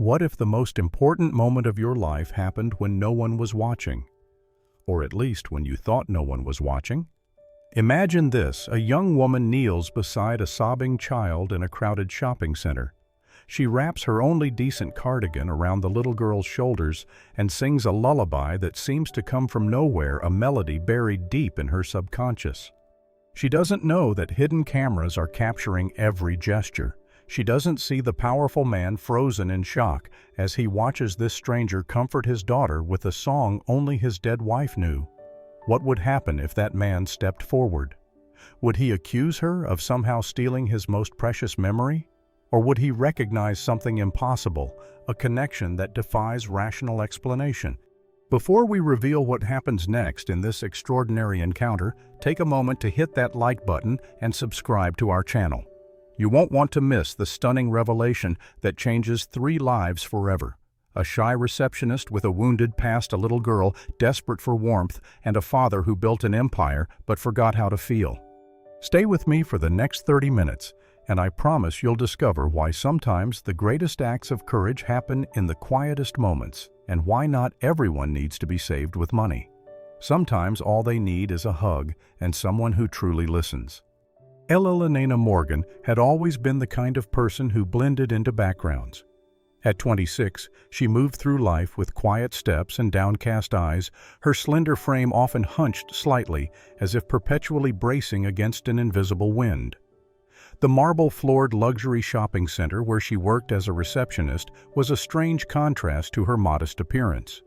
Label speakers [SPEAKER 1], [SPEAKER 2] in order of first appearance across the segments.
[SPEAKER 1] What if the most important moment of your life happened when no one was watching? Or at least when you thought no one was watching? Imagine this: a young woman kneels beside a sobbing child in a crowded shopping center. She wraps her only decent cardigan around the little girl's shoulders and sings a lullaby that seems to come from nowhere, a melody buried deep in her subconscious. She doesn't know that hidden cameras are capturing every gesture. She doesn't see the powerful man frozen in shock as he watches this stranger comfort his daughter with a song only his dead wife knew. What would happen if that man stepped forward? Would he accuse her of somehow stealing his most precious memory? Or would he recognize something impossible, a connection that defies rational explanation? Before we reveal what happens next in this extraordinary encounter, take a moment to hit that like button and subscribe to our channel. You won't want to miss the stunning revelation that changes 3 lives forever. A shy receptionist with a wounded past, a little girl desperate for warmth, and a father who built an empire but forgot how to feel. Stay with me for the next 30 minutes, and I promise you'll discover why sometimes the greatest acts of courage happen in the quietest moments, and why not everyone needs to be saved with money. Sometimes all they need is a hug and someone who truly listens. Elena Morgan had always been the kind of person who blended into backgrounds. At 26, she moved through life with quiet steps and downcast eyes, her slender frame often hunched slightly, as if perpetually bracing against an invisible wind. The marble-floored luxury shopping center where she worked as a receptionist was a strange contrast to her modest appearance.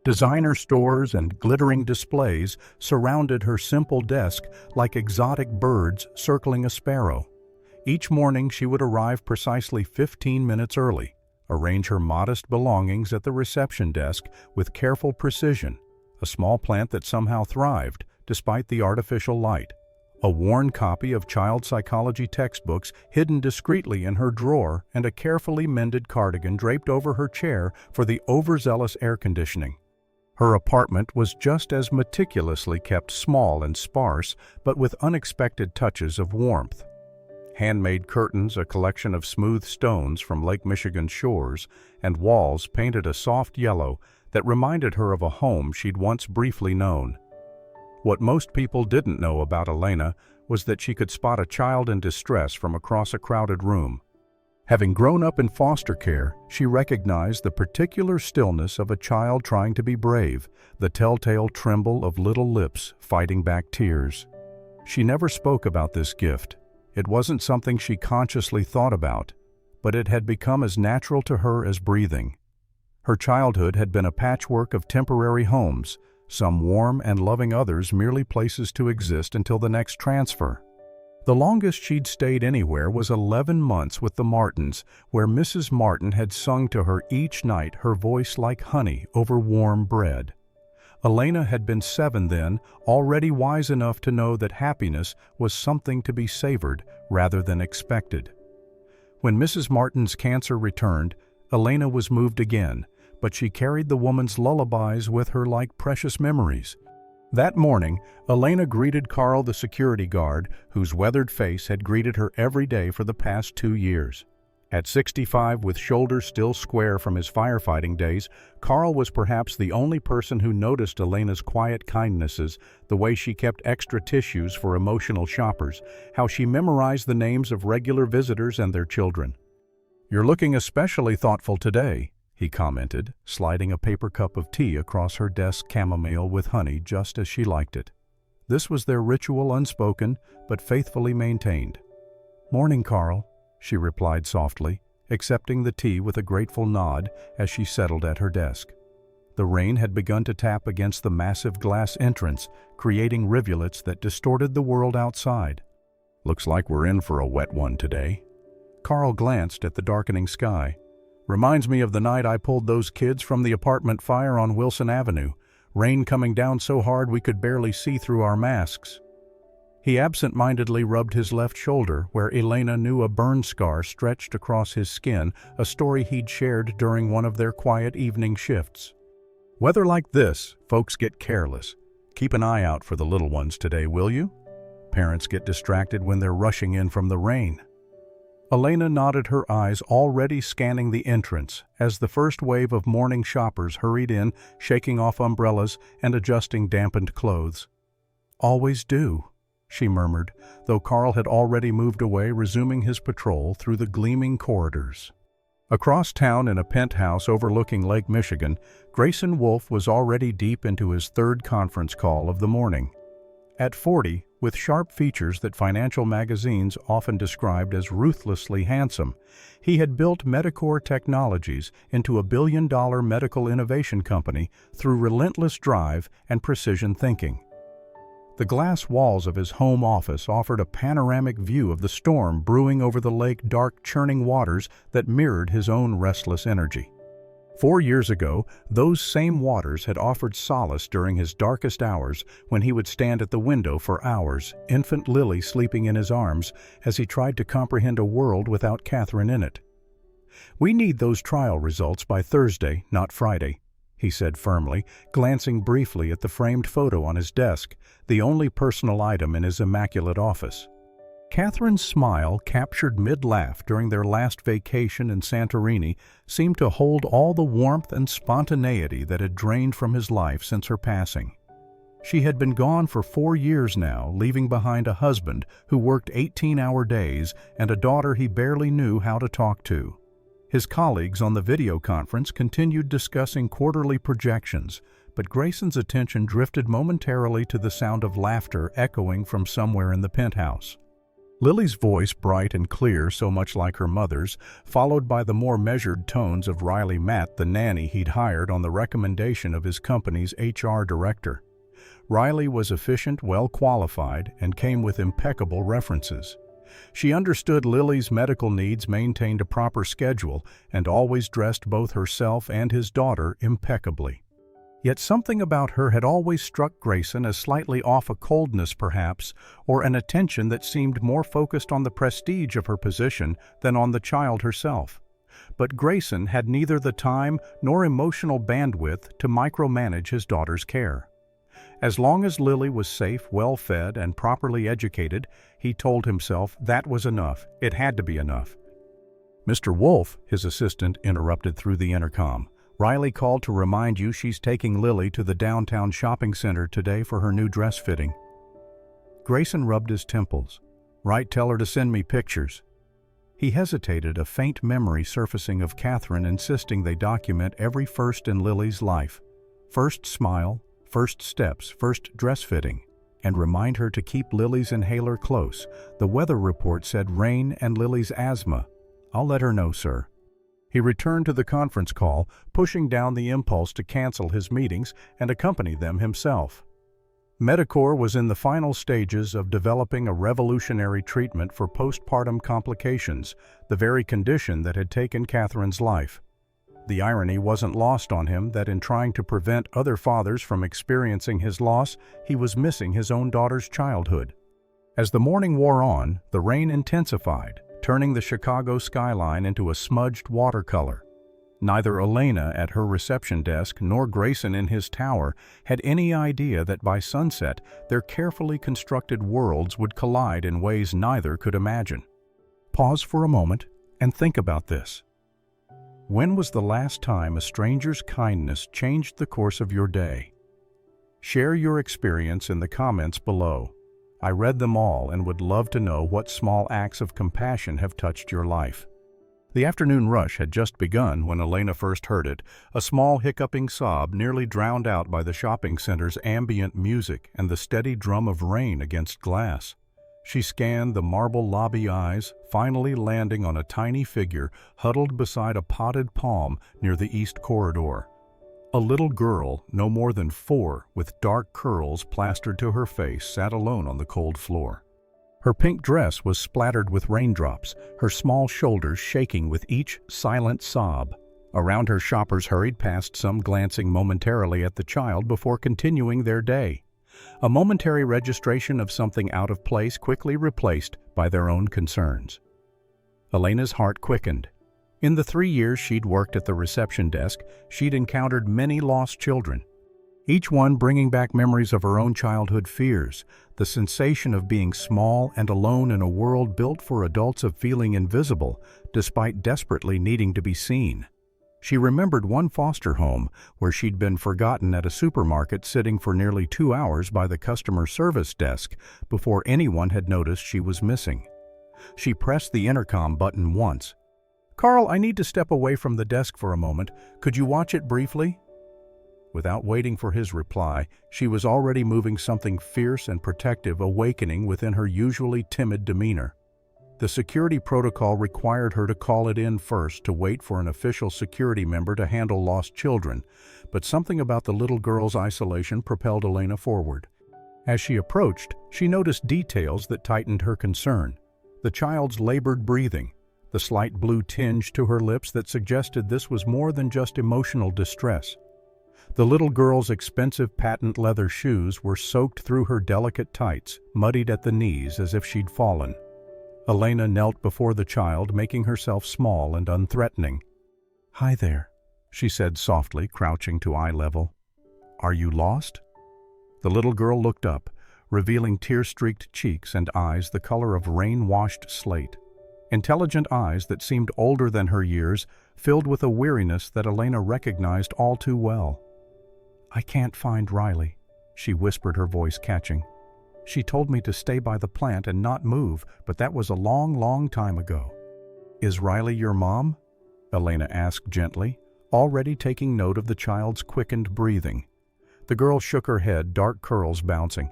[SPEAKER 1] Designer stores and glittering displays surrounded her simple desk like exotic birds circling a sparrow. Each morning she would arrive precisely 15 minutes early, arrange her modest belongings at the reception desk with careful precision, a small plant that somehow thrived despite the artificial light. A worn copy of child psychology textbooks hidden discreetly in her drawer, and a carefully mended cardigan draped over her chair for the overzealous air conditioning. Her apartment was just as meticulously kept, small and sparse, but with unexpected touches of warmth. Handmade curtains, a collection of smooth stones from Lake Michigan's shores, and walls painted a soft yellow that reminded her of a home she'd once briefly known. What most people didn't know about Elena was that she could spot a child in distress from across a crowded room. Having grown up in foster care, she recognized the particular stillness of a child trying to be brave, the telltale tremble of little lips fighting back tears. She never spoke about this gift. It wasn't something she consciously thought about, but it had become as natural to her as breathing. Her childhood had been a patchwork of temporary homes, some warm and loving, others merely places to exist until the next transfer. The longest she'd stayed anywhere was 11 months with the Martins, where Mrs. Martin had sung to her each night, her voice like honey over warm bread. Elena had been 7 then, already wise enough to know that happiness was something to be savored rather than expected. When Mrs. Martin's cancer returned, Elena was moved again, but she carried the woman's lullabies with her like precious memories. That morning, Elena greeted Carl, the security guard, whose weathered face had greeted her every day for the past 2 years. At 65, with shoulders still square from his firefighting days, Carl was perhaps the only person who noticed Elena's quiet kindnesses, the way she kept extra tissues for emotional shoppers, how she memorized the names of regular visitors and their children. "You're looking especially thoughtful today," he commented, sliding a paper cup of tea across her desk, chamomile with honey, just as she liked it. This was their ritual, unspoken, but faithfully maintained. "Morning, Carl," she replied softly, accepting the tea with a grateful nod as she settled at her desk. The rain had begun to tap against the massive glass entrance, creating rivulets that distorted the world outside. "Looks like we're in for a wet one today." Carl glanced at the darkening sky. "Reminds me of the night I pulled those kids from the apartment fire on Wilson Avenue, rain coming down so hard we could barely see through our masks." He absent-mindedly rubbed his left shoulder, where Elena knew a burn scar stretched across his skin, a story he'd shared during one of their quiet evening shifts. "Weather like this, folks get careless. Keep an eye out for the little ones today, will you? Parents get distracted when they're rushing in from the rain." Elena nodded, her eyes already scanning the entrance as the first wave of morning shoppers hurried in, shaking off umbrellas and adjusting dampened clothes. "Always do," she murmured, though Carl had already moved away, resuming his patrol through the gleaming corridors. Across town in a penthouse overlooking Lake Michigan, Grayson Wolfe was already deep into his third conference call of the morning. At 40, with sharp features that financial magazines often described as ruthlessly handsome, he had built Medicor Technologies into a billion-dollar medical innovation company through relentless drive and precision thinking. The glass walls of his home office offered a panoramic view of the storm brewing over the lake's dark, churning waters that mirrored his own restless energy. 4 years ago, those same waters had offered solace during his darkest hours when he would stand at the window for hours, infant Lily sleeping in his arms, as he tried to comprehend a world without Catherine in it. "We need those trial results by Thursday, not Friday," he said firmly, glancing briefly at the framed photo on his desk, the only personal item in his immaculate office. Catherine's smile, captured mid-laugh during their last vacation in Santorini, seemed to hold all the warmth and spontaneity that had drained from his life since her passing. She had been gone for 4 years now, leaving behind a husband who worked 18-hour days and a daughter he barely knew how to talk to. His colleagues on the video conference continued discussing quarterly projections, but Grayson's attention drifted momentarily to the sound of laughter echoing from somewhere in the penthouse. Lily's voice, bright and clear, so much like her mother's, followed by the more measured tones of Riley Matt, the nanny he'd hired on the recommendation of his company's HR director. Riley was efficient, well-qualified, and came with impeccable references. She understood Lily's medical needs, maintained a proper schedule, and always dressed both herself and his daughter impeccably. Yet something about her had always struck Grayson as slightly off, a coldness perhaps, or an attention that seemed more focused on the prestige of her position than on the child herself. But Grayson had neither the time nor emotional bandwidth to micromanage his daughter's care. As long as Lily was safe, well-fed, and properly educated, he told himself that was enough. It had to be enough. "Mr. Wolfe," his assistant interrupted through the intercom. "Riley called to remind you she's taking Lily to the downtown shopping center today for her new dress fitting." Grayson rubbed his temples. "Right, tell her to send me pictures." He hesitated, a faint memory surfacing of Catherine insisting they document every first in Lily's life. First smile, first steps, first dress fitting, and remind her to keep Lily's inhaler close. The weather report said rain and Lily's asthma. "I'll let her know, sir." He returned to the conference call, pushing down the impulse to cancel his meetings and accompany them himself. Medicor was in the final stages of developing a revolutionary treatment for postpartum complications, the very condition that had taken Catherine's life. The irony wasn't lost on him that in trying to prevent other fathers from experiencing his loss, he was missing his own daughter's childhood. As the morning wore on, the rain intensified, turning the Chicago skyline into a smudged watercolor. Neither Elena at her reception desk nor Grayson in his tower had any idea that by sunset their carefully constructed worlds would collide in ways neither could imagine. Pause for a moment and think about this. When was the last time a stranger's kindness changed the course of your day? Share your experience in the comments below. I read them all and would love to know what small acts of compassion have touched your life. The afternoon rush had just begun when Elena first heard it, a small hiccuping sob nearly drowned out by the shopping center's ambient music and the steady drum of rain against glass. She scanned the marble lobby eyes, finally landing on a tiny figure huddled beside a potted palm near the east corridor. A little girl, no more than 4, with dark curls plastered to her face, sat alone on the cold floor. Her pink dress was splattered with raindrops, her small shoulders shaking with each silent sob. Around her, shoppers hurried past, some glancing momentarily at the child before continuing their day. A momentary registration of something out of place, quickly replaced by their own concerns. Elena's heart quickened. In the 3 years she'd worked at the reception desk, she'd encountered many lost children. each one bringing back memories of her own childhood fears, the sensation of being small and alone in a world built for adults, of feeling invisible despite desperately needing to be seen. She remembered one foster home where she'd been forgotten at a supermarket, sitting for nearly 2 hours by the customer service desk before anyone had noticed she was missing. She pressed the intercom button once. "Carl, I need to step away from the desk for a moment. Could you watch it briefly?" Without waiting for his reply, she was already moving, something fierce and protective awakening within her usually timid demeanor. The security protocol required her to call it in first to wait for an official security member to handle lost children, but something about the little girl's isolation propelled Elena forward. As she approached, she noticed details that tightened her concern. The child's labored breathing, the slight blue tinge to her lips that suggested this was more than just emotional distress. The little girl's expensive patent leather shoes were soaked through her delicate tights, muddied at the knees as if she'd fallen. Elena knelt before the child, making herself small and unthreatening. "Hi there," she said softly, crouching to eye level. "Are you lost?" The little girl looked up, revealing tear-streaked cheeks and eyes the color of rain-washed slate. Intelligent eyes that seemed older than her years, filled with a weariness that Elena recognized all too well. "I can't find Riley," she whispered, her voice catching. "She told me to stay by the plant and not move, but that was a long, long time ago." "Is Riley your mom?" Elena asked gently, already taking note of the child's quickened breathing. The girl shook her head, dark curls bouncing.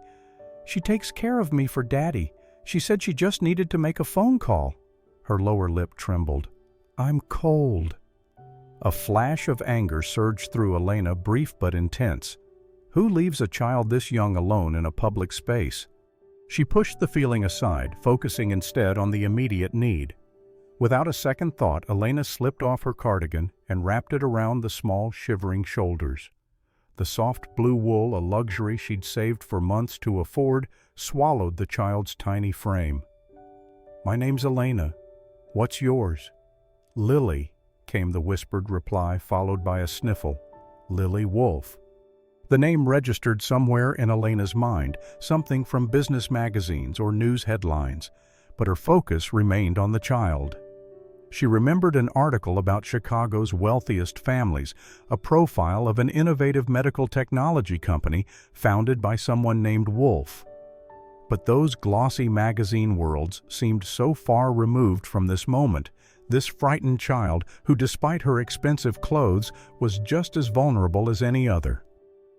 [SPEAKER 1] "She takes care of me for Daddy. She said she just needed to make a phone call." Her lower lip trembled. "I'm cold." A flash of anger surged through Elena, brief but intense. Who leaves a child this young alone in a public space? She pushed the feeling aside, focusing instead on the immediate need. Without a second thought, Elena slipped off her cardigan and wrapped it around the small, shivering shoulders. The soft blue wool, a luxury she'd saved for months to afford, swallowed the child's tiny frame. "My name's Elena. What's yours?" "Lily," came the whispered reply, followed by a sniffle. "Lily Wolf." The name registered somewhere in Elena's mind, something from business magazines or news headlines, but her focus remained on the child. She remembered an article about Chicago's wealthiest families, a profile of an innovative medical technology company founded by someone named Wolf. But those glossy magazine worlds seemed so far removed from this moment, this frightened child who, despite her expensive clothes, was just as vulnerable as any other.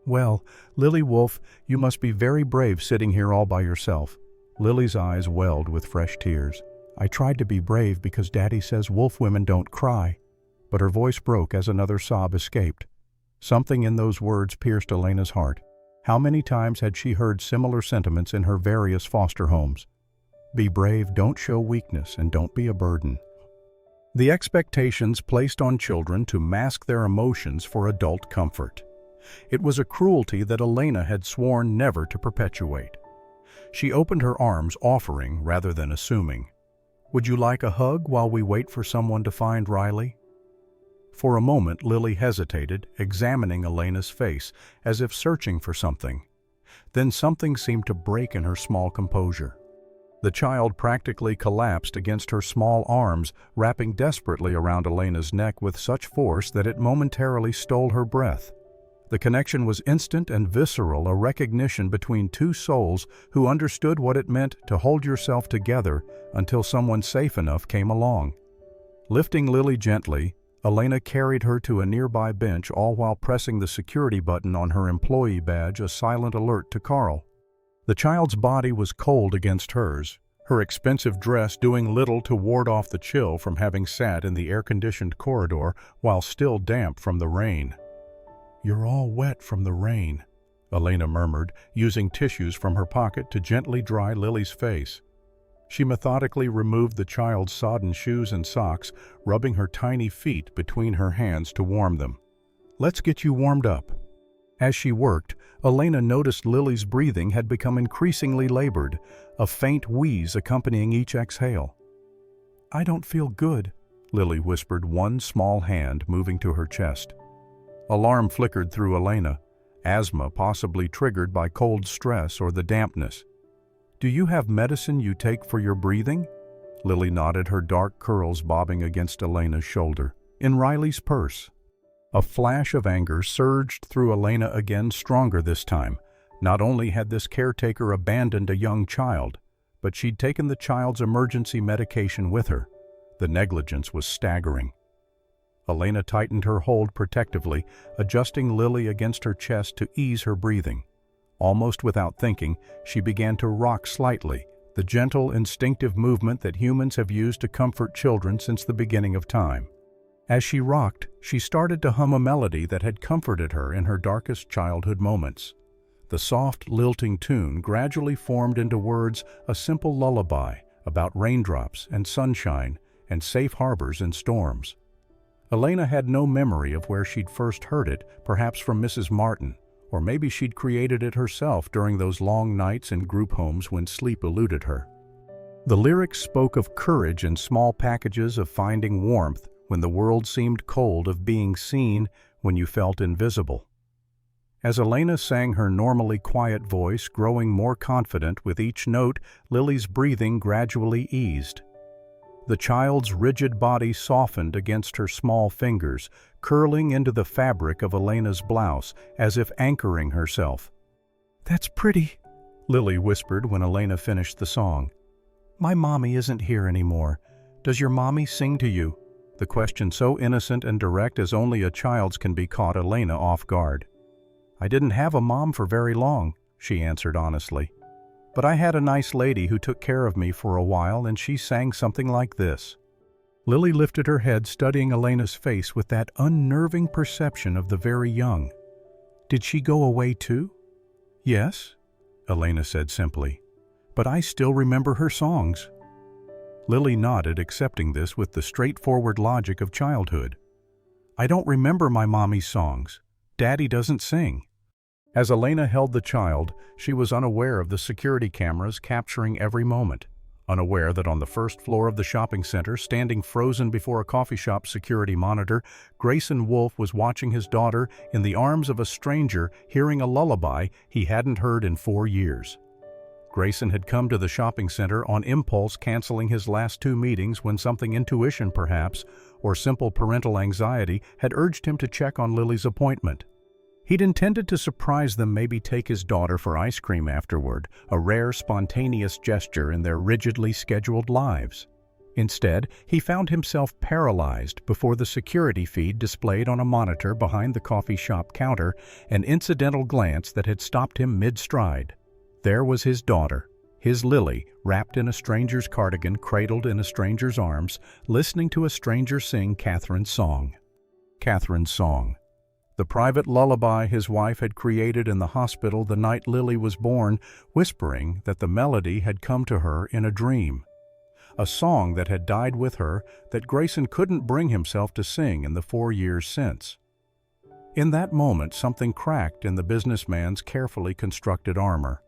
[SPEAKER 1] "Well, Lily Wolf, you must be very brave sitting here all by yourself." Lily's eyes welled with fresh tears. "I tried to be brave because Daddy says wolf women don't cry." But her voice broke as another sob escaped. Something in those words pierced Elena's heart. How many times had she heard similar sentiments in her various foster homes? Be brave, don't show weakness, and don't be a burden. The expectations placed on children to mask their emotions for adult comfort. It was a cruelty that Elena had sworn never to perpetuate. She opened her arms, offering rather than assuming. "Would you like a hug while we wait for someone to find Riley?" For a moment, Lily hesitated, examining Elena's face, as if searching for something. Then something seemed to break in her small composure. The child practically collapsed against her small arms, wrapping desperately around Elena's neck with such force that it momentarily stole her breath. The connection was instant and visceral, a recognition between two souls who understood what it meant to hold yourself together until someone safe enough came along. Lifting Lily gently, Elena carried her to a nearby bench, all while pressing the security button on her employee badge, a silent alert to Carl. The child's body was cold against hers, her expensive dress doing little to ward off the chill from having sat in the air-conditioned corridor while still damp from the rain. "You're all wet from the rain," Elena murmured, using tissues from her pocket to gently dry Lily's face. She methodically removed the child's sodden shoes and socks, rubbing her tiny feet between her hands to warm them. "Let's get you warmed up." As she worked, Elena noticed Lily's breathing had become increasingly labored, a faint wheeze accompanying each exhale. "I don't feel good," Lily whispered, one small hand moving to her chest. Alarm flickered through Elena. asthma possibly triggered by cold stress or the dampness. "Do you have medicine you take for your breathing?" Lily nodded, her dark curls bobbing against Elena's shoulder. "In Riley's purse." A flash of anger surged through Elena again, stronger this time. Not only had this caretaker abandoned a young child, but she'd taken the child's emergency medication with her. The negligence was staggering. Elena tightened her hold protectively, adjusting Lily against her chest to ease her breathing. Almost without thinking, she began to rock slightly, the gentle, instinctive movement that humans have used to comfort children since the beginning of time. As she rocked, she started to hum a melody that had comforted her in her darkest childhood moments. The soft, lilting tune gradually formed into words, a simple lullaby about raindrops and sunshine and safe harbors in storms. Elena had no memory of where she'd first heard it, perhaps from Mrs. Martin, or maybe she'd created it herself during those long nights in group homes when sleep eluded her. The lyrics spoke of courage in small packages, of finding warmth when the world seemed cold, of being seen when you felt invisible. As Elena sang her normally quiet voice, growing more confident with each note, Lily's breathing gradually eased. The child's rigid body softened against her small fingers, curling into the fabric of Elena's blouse, as if anchoring herself. "That's pretty," Lily whispered when Elena finished the song. "My mommy isn't here anymore. Does your mommy sing to you?" The question, so innocent and direct as only a child's can be, caught Elena off guard. "I didn't have a mom for very long," she answered honestly. "But I had a nice lady who took care of me for a while, and she sang something like this." Lily lifted her head, studying Elena's face with that unnerving perception of the very young. "Did she go away too?" "Yes," Elena said simply. "But I still remember her songs." Lily nodded, accepting this with the straightforward logic of childhood. "I don't remember my mommy's songs. Daddy doesn't sing." As Elena held the child, she was unaware of the security cameras capturing every moment, unaware that on the first floor of the shopping center, standing frozen before a coffee shop security monitor, Grayson Wolfe was watching his daughter in the arms of a stranger, hearing a lullaby he hadn't heard in 4 years. Grayson had come to the shopping center on impulse, canceling his last 2 meetings when something, intuition perhaps, or simple parental anxiety, had urged him to check on Lily's appointment. He'd intended to surprise them, maybe take his daughter for ice cream afterward, a rare, spontaneous gesture in their rigidly scheduled lives. Instead, he found himself paralyzed before the security feed displayed on a monitor behind the coffee shop counter, an incidental glance that had stopped him mid-stride. There was his daughter, his Lily, wrapped in a stranger's cardigan, cradled in a stranger's arms, listening to a stranger sing Catherine's song. Catherine's song. The private lullaby his wife had created in the hospital the night Lily was born, whispering that the melody had come to her in a dream. A song that had died with her, that Grayson couldn't bring himself to sing in the 4 years since. In that moment, something cracked in the businessman's carefully constructed armor.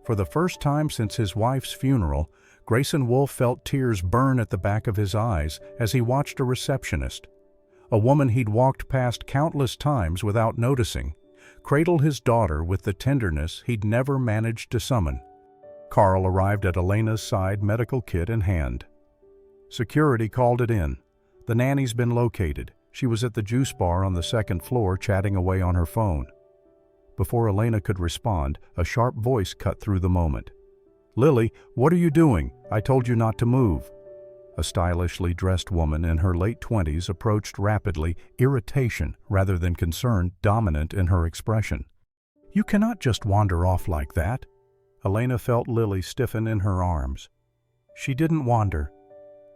[SPEAKER 1] For the first time since his wife's funeral, Grayson Wolfe felt tears burn at the back of his eyes as he watched a receptionist, a woman he'd walked past countless times without noticing, cradle his daughter with the tenderness he'd never managed to summon. Carl arrived at Elena's side, medical kit in hand. Security called it in. The nanny's been located. She was at the juice bar on the 2nd floor, chatting away on her phone. Before Elena could respond, a sharp voice cut through the moment. "Lily, what are you doing? I told you not to move." A stylishly dressed woman in her late 20s approached rapidly, irritation rather than concern dominant in her expression. "You cannot just wander off like that." Elena felt Lily stiffen in her arms. "She didn't wander,"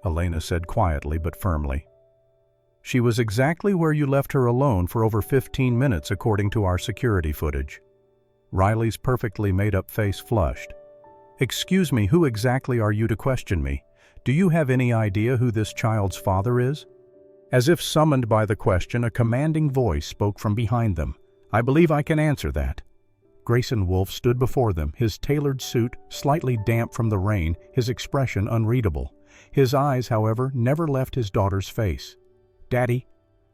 [SPEAKER 1] Elena said quietly but firmly. "She was exactly where you left her alone for over 15 minutes according to our security footage." Riley's perfectly made-up face flushed. "Excuse me, who exactly are you to question me? Do you have any idea who this child's father is?" As if summoned by the question, a commanding voice spoke from behind them. "I believe I can answer that." Grayson Wolfe stood before them, his tailored suit slightly damp from the rain, his expression unreadable. His eyes, however, never left his daughter's face. "Daddy,"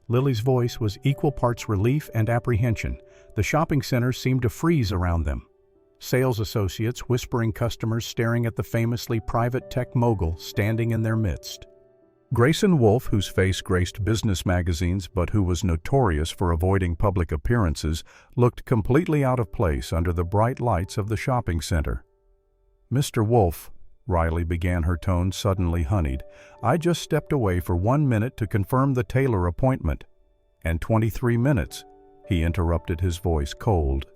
[SPEAKER 1] Lily's voice was equal parts relief and apprehension. The shopping center seemed to freeze around them. Sales associates whispering, customers staring at the famously private tech mogul standing in their midst. Grayson Wolfe, whose face graced business magazines but who was notorious for avoiding public appearances, looked completely out of place under the bright lights of the shopping center. "Mr. Wolfe," Riley began, her tone suddenly honeyed, "I just stepped away for 1 minute to confirm the Taylor appointment." "And 23 minutes," he interrupted, his voice cold.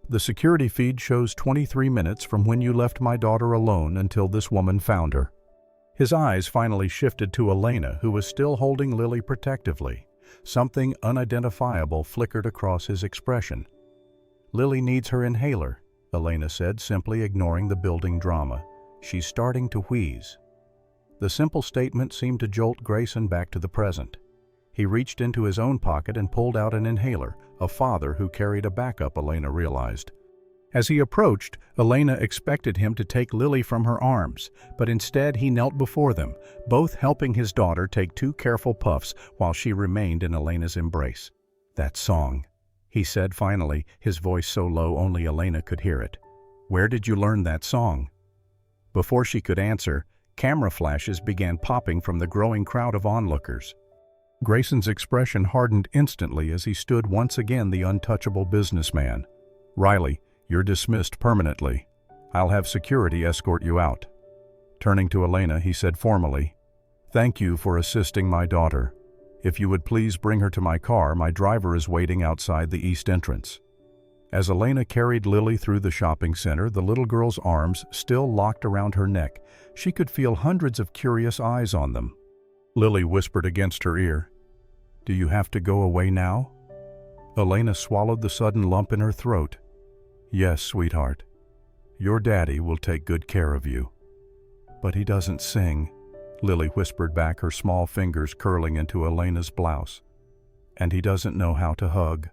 [SPEAKER 1] "The security feed shows 23 minutes from when you left my daughter alone until this woman found her." His eyes finally shifted to Elena, who was still holding Lily protectively. Something unidentifiable flickered across his expression. "Lily needs her inhaler," Elena said, simply ignoring the building drama. "She's starting to wheeze." The simple statement seemed to jolt Grayson back to the present. He reached into his own pocket and pulled out an inhaler, a father who carried a backup, Elena realized. As he approached, Elena expected him to take Lily from her arms, but instead he knelt before them, both helping his daughter take 2 careful puffs while she remained in Elena's embrace. "That song," he said finally, his voice so low only Elena could hear it. "Where did you learn that song?" Before she could answer, camera flashes began popping from the growing crowd of onlookers. Grayson's expression hardened instantly as he stood once again the untouchable businessman. "Riley, you're dismissed permanently. I'll have security escort you out." Turning to Elena, he said formally, "Thank you for assisting my daughter. If you would please bring her to my car, my driver is waiting outside the east entrance." As Elena carried Lily through the shopping center, the little girl's arms still locked around her neck. She could feel hundreds of curious eyes on them. Lily whispered against her ear, "Do you have to go away now?" Elena swallowed the sudden lump in her throat. "Yes, sweetheart. Your daddy will take good care of you." "But he doesn't sing," Lily whispered back, her small fingers curling into Elena's blouse. "And he doesn't know how to hug."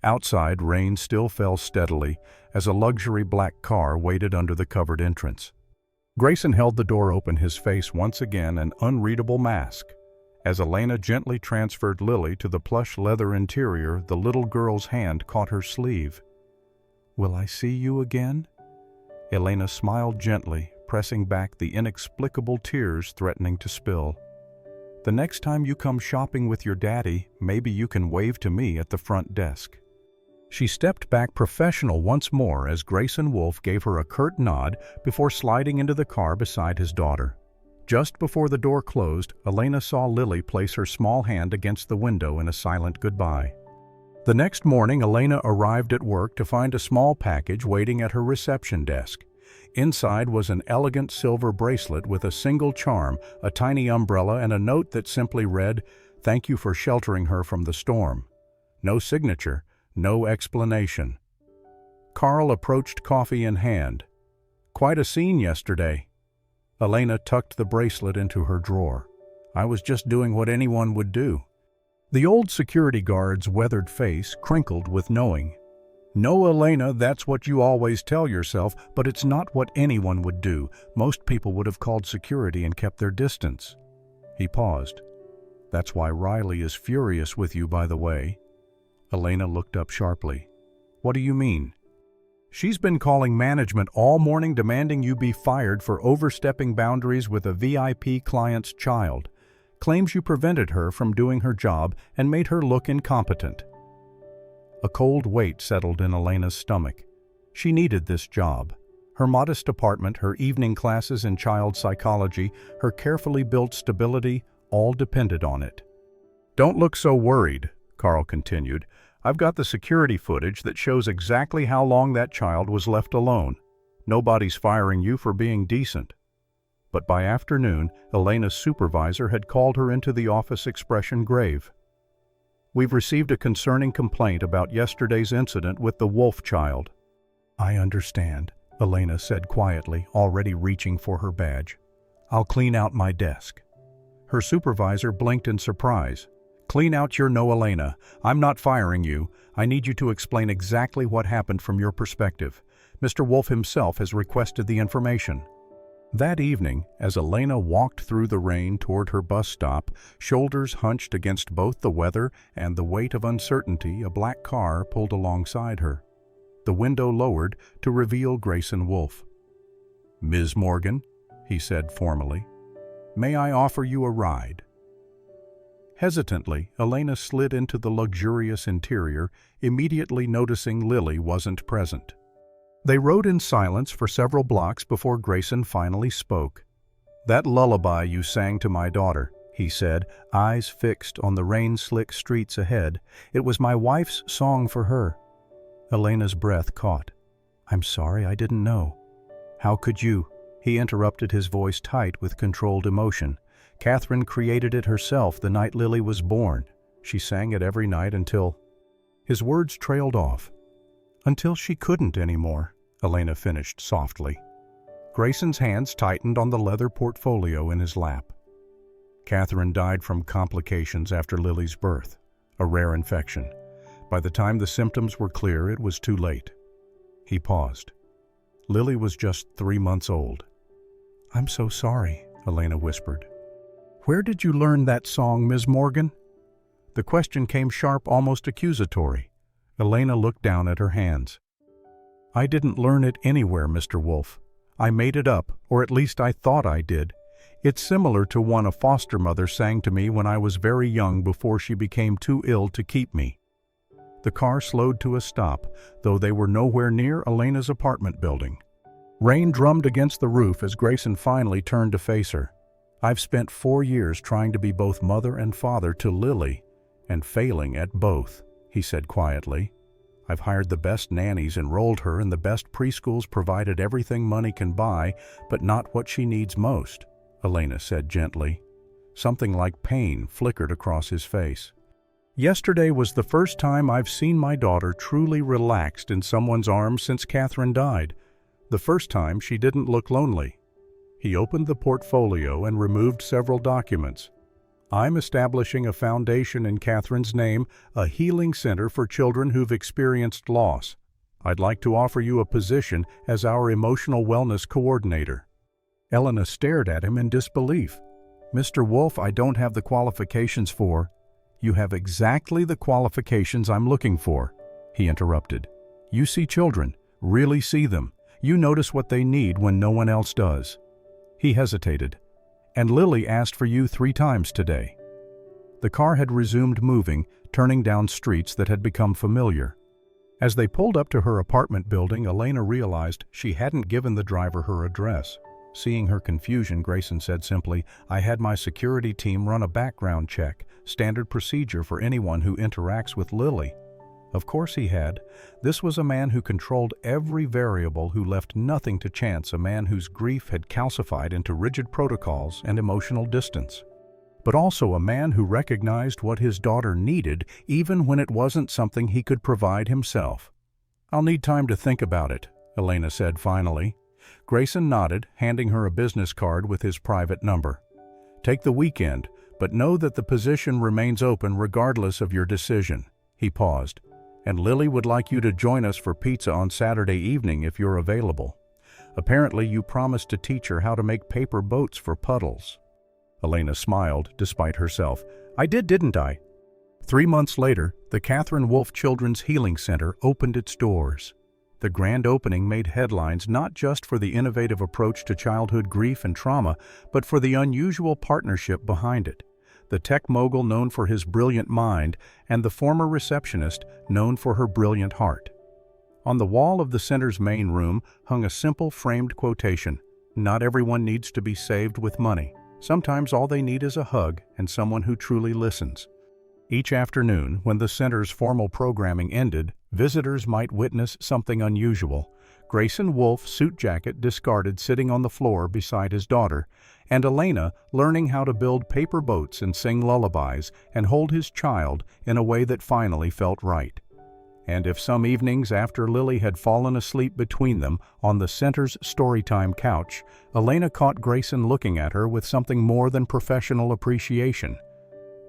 [SPEAKER 1] Outside, rain still fell steadily as a luxury black car waited under the covered entrance. Grayson held the door open, his face once again an unreadable mask. As Elena gently transferred Lily to the plush leather interior, the little girl's hand caught her sleeve. "Will I see you again?" Elena smiled gently, pressing back the inexplicable tears threatening to spill. "The next time you come shopping with your daddy, maybe you can wave to me at the front desk." She stepped back professional once more as Grayson Wolfe gave her a curt nod before sliding into the car beside his daughter. Just before the door closed, Elena saw Lily place her small hand against the window in a silent goodbye. The next morning, Elena arrived at work to find a small package waiting at her reception desk. Inside was an elegant silver bracelet with a single charm, a tiny umbrella, and a note that simply read, "Thank you for sheltering her from the storm." No signature, no explanation. Carl approached, coffee in hand. "Quite a scene yesterday." Elena tucked the bracelet into her drawer. "I was just doing what anyone would do." The old security guard's weathered face crinkled with knowing. "No, Elena, that's what you always tell yourself, but it's not what anyone would do. Most people would have called security and kept their distance." He paused. "That's why Riley is furious with you, by the way." Elena looked up sharply. "What do you mean?" "She's been calling management all morning demanding you be fired for overstepping boundaries with a VIP client's child. Claims you prevented her from doing her job and made her look incompetent." A cold weight settled in Elena's stomach. She needed this job. Her modest apartment, her evening classes in child psychology, her carefully built stability, all depended on it. "Don't look so worried," Carl continued. "I've got the security footage that shows exactly how long that child was left alone. Nobody's firing you for being decent." But by afternoon, Elena's supervisor had called her into the office, expression grave. "We've received a concerning complaint about yesterday's incident with the Wolfe child." "I understand," Elena said quietly, already reaching for her badge. "I'll clean out my desk." Her supervisor blinked in surprise. "Clean out your no, Elena. I'm not firing you. I need you to explain exactly what happened from your perspective. Mr. Wolfe himself has requested the information." That evening, as Elena walked through the rain toward her bus stop, shoulders hunched against both the weather and the weight of uncertainty, a black car pulled alongside her. The window lowered to reveal Grayson Wolfe. "Ms. Morgan," he said formally, "may I offer you a ride?" Hesitantly, Elena slid into the luxurious interior, immediately noticing Lily wasn't present. They rode in silence for several blocks before Grayson finally spoke. "That lullaby you sang to my daughter," he said, eyes fixed on the rain-slick streets ahead. "It was my wife's song for her." Elena's breath caught. "I'm sorry, I didn't know." "How could you?" He interrupted, his voice tight with controlled emotion. "Catherine created it herself the night Lily was born. She sang it every night until—" His words trailed off. "Until she couldn't anymore," Elena finished softly. Grayson's hands tightened on the leather portfolio in his lap. "Catherine died from complications after Lily's birth, a rare infection. By the time the symptoms were clear, it was too late." He paused. "Lily was just 3 months old." "I'm so sorry," Elena whispered. "Where did you learn that song, Ms. Morgan?" The question came sharp, almost accusatory. Elena looked down at her hands. "I didn't learn it anywhere, Mr. Wolfe. I made it up, or at least I thought I did. It's similar to one a foster mother sang to me when I was very young before she became too ill to keep me." The car slowed to a stop, though they were nowhere near Elena's apartment building. Rain drummed against the roof as Grayson finally turned to face her. "I've spent 4 years trying to be both mother and father to Lily, and failing at both," he said quietly. "I've hired the best nannies, enrolled her in the best preschools, provided everything money can buy, but not what she needs most," Elena said gently. Something like pain flickered across his face. "Yesterday was the first time I've seen my daughter truly relaxed in someone's arms since Catherine died. The first time she didn't look lonely." He opened the portfolio and removed several documents. "I'm establishing a foundation in Catherine's name, a healing center for children who've experienced loss. I'd like to offer you a position as our emotional wellness coordinator." Elena stared at him in disbelief. "Mr. Wolfe, I don't have the qualifications for—" "You have exactly the qualifications I'm looking for," he interrupted. "You see children, really see them. You notice what they need when no one else does." He hesitated. "And Lily asked for you 3 times today." The car had resumed moving, turning down streets that had become familiar. As they pulled up to her apartment building, Elena realized she hadn't given the driver her address. Seeing her confusion, Grayson said simply, "I had my security team run a background check, standard procedure for anyone who interacts with Lily." Of course he had. This was a man who controlled every variable, who left nothing to chance, a man whose grief had calcified into rigid protocols and emotional distance. But also a man who recognized what his daughter needed, even when it wasn't something he could provide himself. "I'll need time to think about it," Elena said finally. Grayson nodded, handing her a business card with his private number. "Take the weekend, but know that the position remains open regardless of your decision." He paused. "And Lily would like you to join us for pizza on Saturday evening if you're available. Apparently you promised to teach her how to make paper boats for puddles." Elena smiled, despite herself. "I did, didn't I?" 3 months later, the Catherine Wolfe Children's Healing Center opened its doors. The grand opening made headlines not just for the innovative approach to childhood grief and trauma, but for the unusual partnership behind it. The tech mogul known for his brilliant mind, and the former receptionist known for her brilliant heart. On the wall of the center's main room hung a simple framed quotation: "Not everyone needs to be saved with money. Sometimes all they need is a hug and someone who truly listens." Each afternoon, when the center's formal programming ended, visitors might witness something unusual. Grayson Wolfe, suit jacket discarded, sitting on the floor beside his daughter, and Elena learning how to build paper boats and sing lullabies and hold his child in a way that finally felt right. And if some evenings after Lily had fallen asleep between them on the center's storytime couch, Elena caught Grayson looking at her with something more than professional appreciation.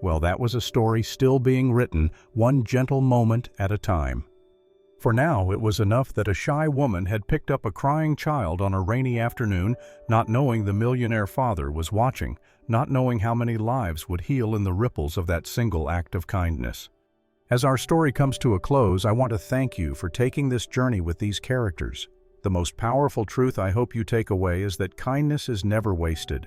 [SPEAKER 1] Well, that was a story still being written, one gentle moment at a time. For now, it was enough that a shy woman had picked up a crying child on a rainy afternoon, not knowing the millionaire father was watching, not knowing how many lives would heal in the ripples of that single act of kindness. As our story comes to a close, I want to thank you for taking this journey with these characters. The most powerful truth I hope you take away is that kindness is never wasted.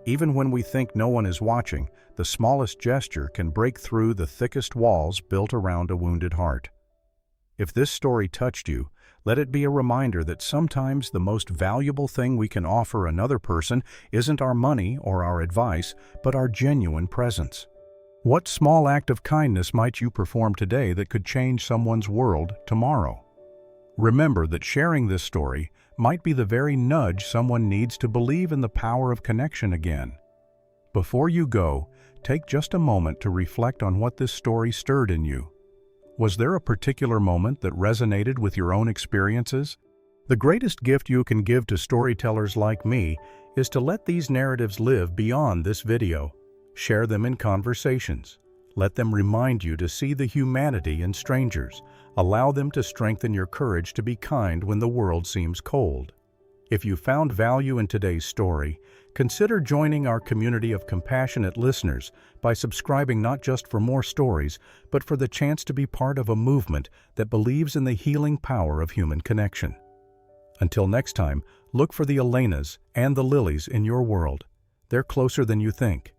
[SPEAKER 1] Even when we think no one is watching, the smallest gesture can break through the thickest walls built around a wounded heart. If this story touched you, let it be a reminder that sometimes the most valuable thing we can offer another person isn't our money or our advice, but our genuine presence. What small act of kindness might you perform today that could change someone's world tomorrow? Remember that sharing this story might be the very nudge someone needs to believe in the power of connection again. Before you go, take just a moment to reflect on what this story stirred in you. Was there a particular moment that resonated with your own experiences? The greatest gift you can give to storytellers like me is to let these narratives live beyond this video. Share them in conversations. Let them remind you to see the humanity in strangers. Allow them to strengthen your courage to be kind when the world seems cold. If you found value in today's story, consider joining our community of compassionate listeners by subscribing not just for more stories, but for the chance to be part of a movement that believes in the healing power of human connection. Until next time, look for the Elenas and the Lilies in your world. They're closer than you think.